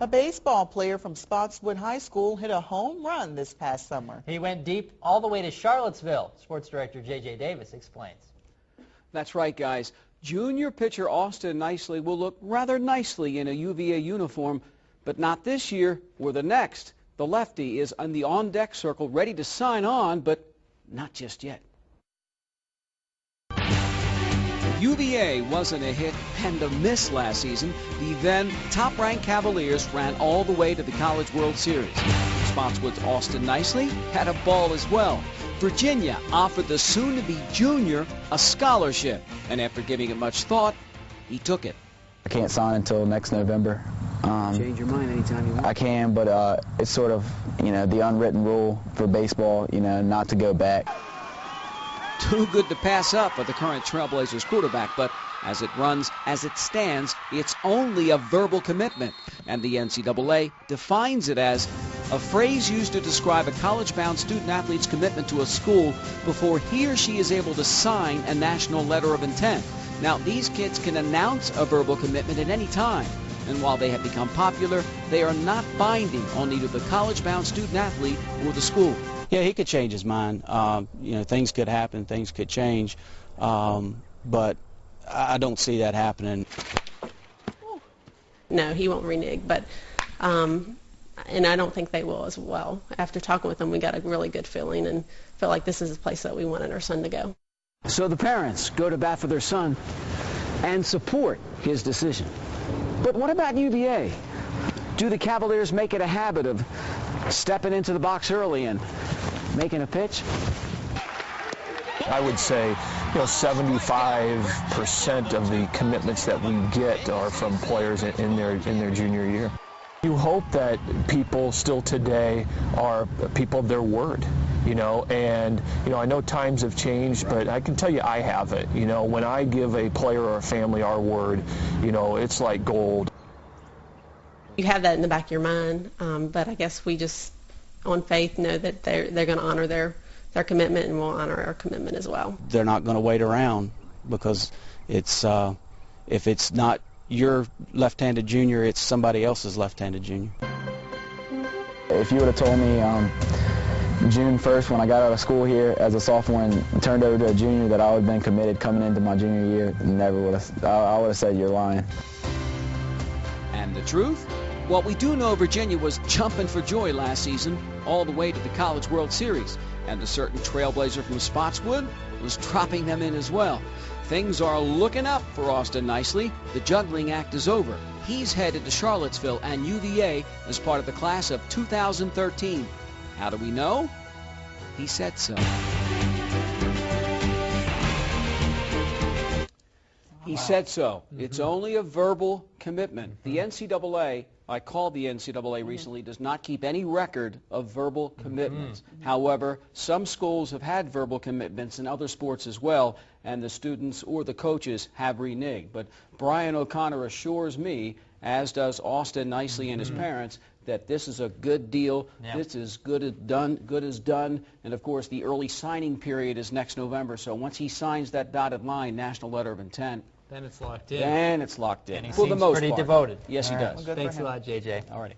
A baseball player from Spotswood High School hit a home run this past summer. He went deep all the way to Charlottesville. Sports director J.J. Davis explains. That's right, guys. Junior pitcher Austin Nicely will look rather nicely in a UVA uniform, but not this year or the next. The lefty is on the on-deck circle ready to sign on, but not just yet. UVA wasn't a hit and a miss last season. The then top-ranked Cavaliers ran all the way to the College World Series. Spotswood's Austin Nicely had a ball as well. Virginia offered the soon-to-be junior a scholarship, and after giving it much thought, he took it. I can't sign until next November. Change your mind anytime you want. I can, but it's sort of, the unwritten rule for baseball, not to go back. Too good to pass up for the current Trailblazers quarterback, but as it stands, it's only a verbal commitment, and the NCAA defines it as a phrase used to describe a college-bound student-athlete's commitment to a school before he or she is able to sign a national letter of intent. Now, these kids can announce a verbal commitment at any time, and while they have become popular, they are not binding on either the college-bound student-athlete or the school. Yeah, he could change his mind. Things could happen, things could change, but I don't see that happening. No, he won't renege, but and I don't think they will as well. After talking with them, we got a really good feeling and felt like this is the place that we wanted our son to go. So the parents go to bat for their son and support his decision. But what about UVA? Do the Cavaliers make it a habit of stepping into the box early and making a pitch? I would say, 75% of the commitments that we get are from players in their junior year. You hope that people still today are people of their word, and I know times have changed, but I can tell you I haven't. When I give a player or a family our word, it's like gold. You have that in the back of your mind, but I guess we just, on faith, know that they're going to honor their commitment, and we'll honor our commitment as well. They're not going to wait around because it's if it's not your left-handed junior, it's somebody else's left-handed junior. If you would have told me June 1st when I got out of school here as a sophomore and turned over to a junior that I would have been committed coming into my junior year, never would have. I would have said you're lying. And the truth? Well, we do know Virginia was jumping for joy last season all the way to the College World Series, and a certain Trailblazer from Spotswood was dropping them in as well. Things are looking up for Austin Nicely. The juggling act is over. He's headed to Charlottesville and UVA as part of the class of 2013. How do we know? He said so. He said so. It's only a verbal commitment. The NCAA, I called the NCAA recently, does not keep any record of verbal commitments. However, some schools have had verbal commitments in other sports as well, and the students or the coaches have reneged. But Brian O'Connor assures me, as does Austin Nicely and his parents, that this is a good deal. Yep. This is good as done. And of course, the early signing period is next November. So once he signs that dotted line, national letter of intent, then it's locked in. Then it's locked in. And he for seems the most pretty part. devoted. Yes, he does. Well, thanks a lot, JJ. All righty.